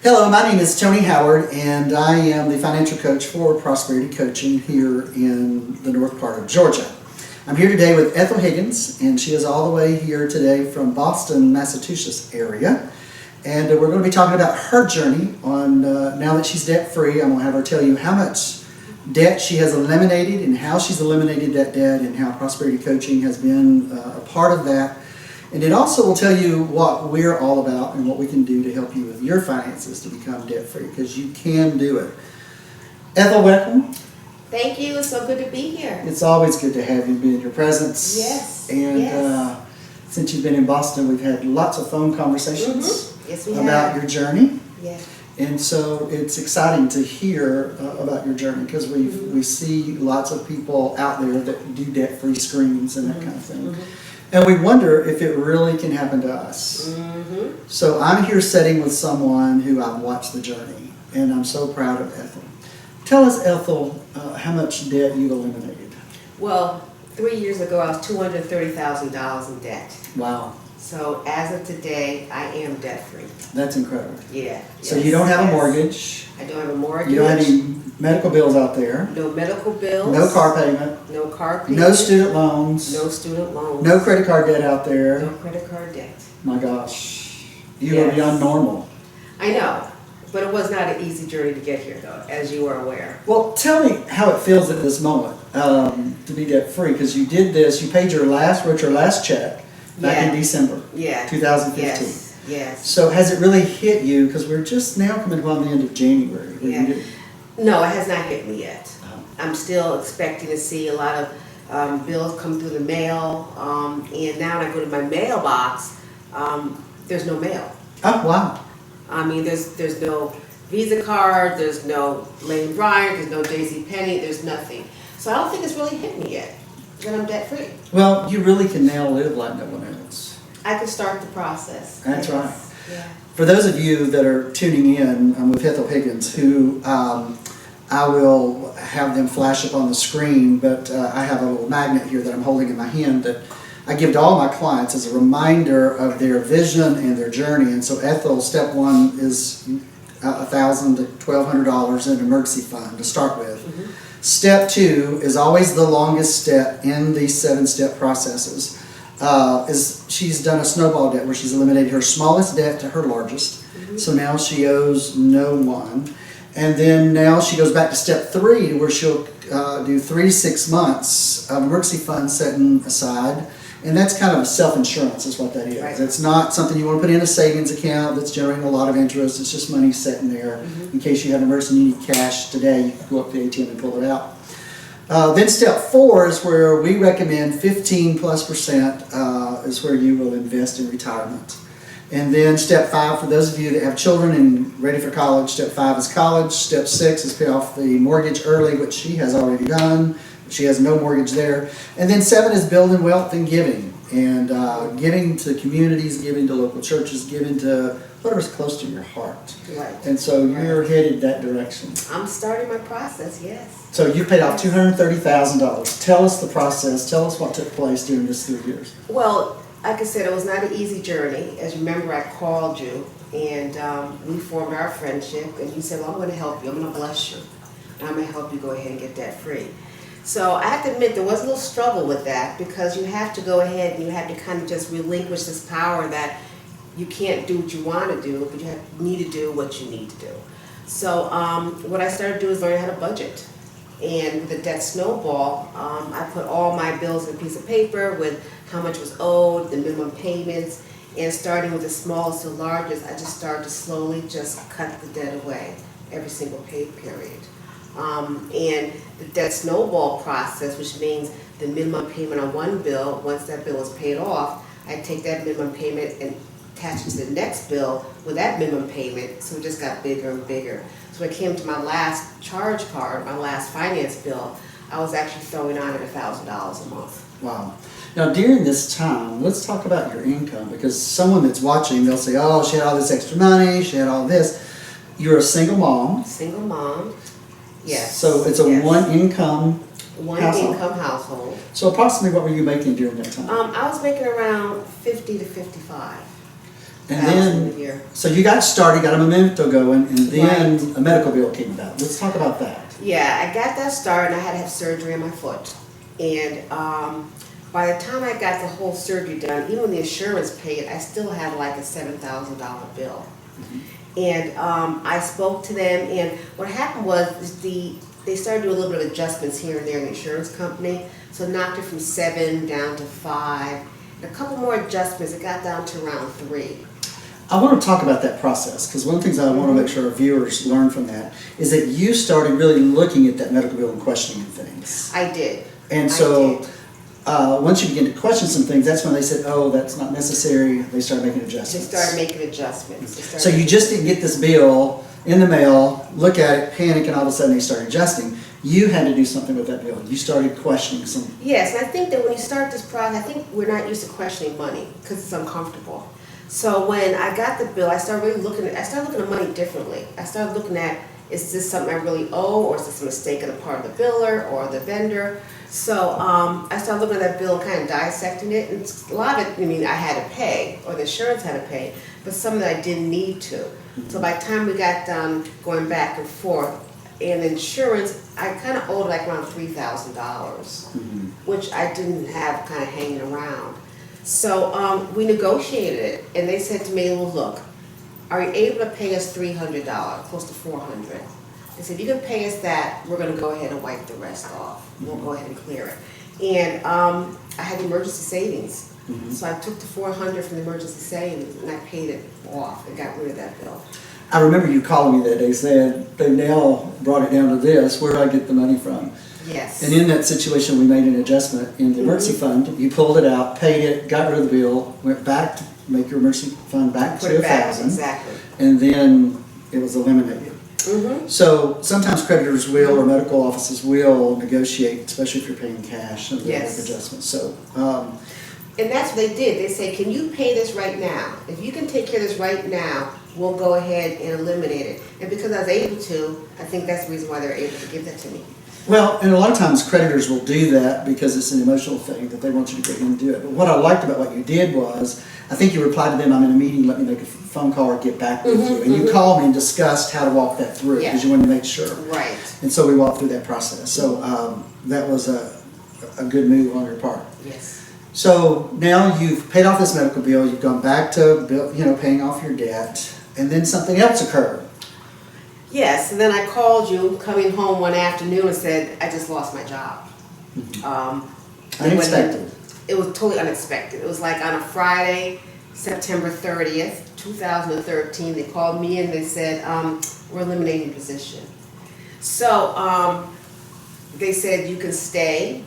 Hello, my name is Tony Howard, and I am the financial coach for Prosperity Coaching here in the north part of Georgia. I'm here today with Ethel Higgins, and she is all the way here today from Boston, Massachusetts area. And we're going to be talking about her journey on now that she's debt-free. I'm going to have her tell you how much debt she has eliminated and how she's eliminated that debt and how Prosperity Coaching has been a part of that. And it also will tell you what we're all about and what we can do to help you with your finances to become debt-free, because you can do it. Ethel, welcome. Thank you. It's so good to be here. It's always good to have you, be in your presence. Yes. And yes. Since you've been in Boston, we've had lots of phone conversations Yes, we about have. your journey. Yeah. And so it's exciting to hear about your journey, because we see lots of people out there that do debt-free screens and that kind of thing. And we wonder if it really can happen to us. So I'm here sitting with someone who I've watched the journey, and I'm so proud of Ethel. Tell us, Ethel, how much debt you've eliminated. Well, 3 years ago, I was $230,000 in debt. Wow. So as of today, I am debt-free. That's incredible. Yeah. So you don't have a mortgage. I don't have a mortgage. You don't have any medical bills out there. No medical bills. No car payment. No car payment. No student loans. No student loans. No credit card debt out there. No credit card debt. My gosh. You are beyond normal. I know. But it was not an easy journey to get here, though, as you are aware. Well, tell me how it feels at this moment to be debt-free, because you did this, you paid wrote your last check back in December 2015. Yes. So has it really hit you, because we're just now coming upon the end of January? No, it has not hit me yet. I'm still expecting to see a lot of bills come through the mail, and now when I go to my mailbox, there's no mail. Oh, wow. I mean, there's no Visa card, there's no Lane Bryant, there's no JCPenney, there's nothing. So I don't think it's really hit me yet, that I'm debt-free. Well, you really can now live like no one else. I can start the process. That's right. Yeah. For those of you that are tuning in, I'm with Ethel Higgins, who I will have them flash up on the screen, but I have a little magnet here that I'm holding in my hand that I give to all my clients as a reminder of their vision and their journey. And so Ethel, step one is $1,000 to $1,200 in an emergency fund to start with. Step two is always the longest step in these 7-step processes. She's done a snowball debt where she's eliminated her smallest debt to her largest. So now she owes no one. And then now she goes back to step 3, where she'll do 3 to 6 months of emergency funds setting aside. And that's kind of a self-insurance is what that is. Right. It's not something you want to put in a savings account that's generating a lot of interest. It's just money sitting there in case you have an emergency and you need cash today. You can go up to the ATM and pull it out. Then step 4 is where we recommend 15+% is where you will invest in retirement. And then step 5, for those of you that have children and ready for college, step 5 is college. Step 6 is pay off the mortgage early, which she has already done. She has no mortgage there. And then 7 is building wealth and giving. And giving to communities, giving to local churches, giving to whatever's close to your heart. Right. And so you're headed that direction. I'm starting my process, yes. So you paid off $230,000. Tell us the process. Tell us what took place during this 3 years. Well, like I said, it was not an easy journey. As you remember, I called you, and we formed our friendship, and you said, well, I'm going to help you. I'm going to bless you. And I'm going to help you go ahead and get debt-free. So I have to admit, there was a little struggle with that, because you have to go ahead and you have to kind of just relinquish this power that you can't do what you want to do, but you need to do what you need to do. So what I started to do is learn how to budget. And with the debt snowball, I put all my bills in a piece of paper with how much was owed, the minimum payments, and starting with the smallest to largest, I just started to slowly just cut the debt away every single pay period. And the debt snowball process, which means the minimum payment on one bill, once that bill is paid off, I take that minimum payment and attach it to the next bill with that minimum payment, so it just got bigger and bigger. So when it came to my last charge card, my last finance bill, I was actually throwing on at $1,000 a month. Wow. Now during this time, let's talk about your income, because someone that's watching, they'll say, oh, she had all this extra money, she had all this. You're a single mom. Single mom, yes. So it's a one-income household. So approximately what were you making during that time? I was making around 50 to 55. And a then, year. so you got started, got a memento going, and then Right. a medical bill came about. Let's talk about that. Yeah, I got that started and I had to have surgery on my foot. And by the time I got the whole surgery done, even when the insurance paid, I still had like a $7,000 bill. And I spoke to them, and what happened was they started doing a little bit of adjustments here and there in the insurance company. So it knocked it from 7 down to 5. And a couple more adjustments, it got down to around 3. I want to talk about that process, because one of the things I want to make sure our viewers learn from that is that you started really looking at that medical bill and questioning things. I did. And I so, did. once you begin to question some things, that's when they said, oh, that's not necessary. They started making They adjustments. started making adjustments. They started So you making- just didn't get this bill in the mail, look at it, panic, and all of a sudden they start adjusting. You had to do something with that bill. You started questioning some. Yes, and I think that when you start this process, I think we're not used to questioning money because it's uncomfortable. So when I got the bill, I started really looking at money differently. I started looking at, is this something I really owe, or is this a mistake on the part of the biller or the vendor? So I started looking at that bill and kind of dissecting it. And a lot of it, I had to pay, or the insurance had to pay, but some that I didn't need to. So by the time we got done going back and forth, and insurance, I kind of owed like around $3,000, which I didn't have kind of hanging around. So we negotiated it, and they said to me, well, look, are you able to pay us $300, close to $400? They said, you can pay us that, we're going to go ahead and wipe the rest off. We'll go ahead and clear it. And I had emergency savings. So I took the $400 from the emergency savings, and I paid it off and got rid of that bill. I remember you calling me that day saying, they now brought it down to this, where do I get the money from? Yes. And in that situation, we made an adjustment in the emergency fund. You pulled it out, paid it, got rid of the bill, went back to make your emergency fund back Put to it back, 1,000, exactly. and then it was eliminated. So sometimes creditors will, or medical offices will negotiate, especially if you're paying cash, and they'll make Yes. adjustments. So And that's what they did. They said, can you pay this right now? If you can take care of this right now, we'll go ahead and eliminate it. And because I was able to, I think that's the reason why they were able to give that to me. well, and a lot of times creditors will do that because it's an emotional thing that they want you to go in and do it. But what I liked about what you did was, I think you replied to them, I'm in a meeting, let me make a phone call or get back with you. And you called me and discussed how to walk that through, because you wanted to make sure. Right. And so we walked through that process. So that was a good move on your part. Yes. So now you've paid off this medical bill, you've gone back to paying off your debt, and then something else occurred. Yes, and then I called you coming home one afternoon and said, I just lost my job. Unexpected. It was totally unexpected. It was like on a Friday, September 30th, 2013, they called me and they said, we're eliminating your position. So they said, you can stay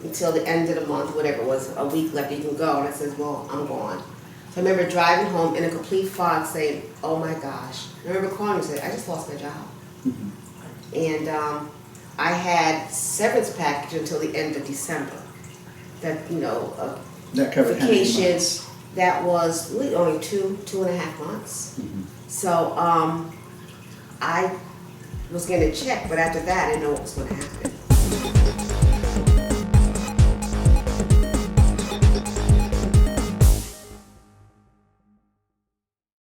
until the end of the month, whatever it was, a week left, you can go. And I said, well, I'm gone. So I remember driving home in a complete fog saying, oh my gosh. I remember calling and saying, I just lost my job. And I had severance package until the end of December. That, That covered how many vacation, months? that was really only 2.5 months. So I was getting a check, but after that, I didn't know what was going to happen.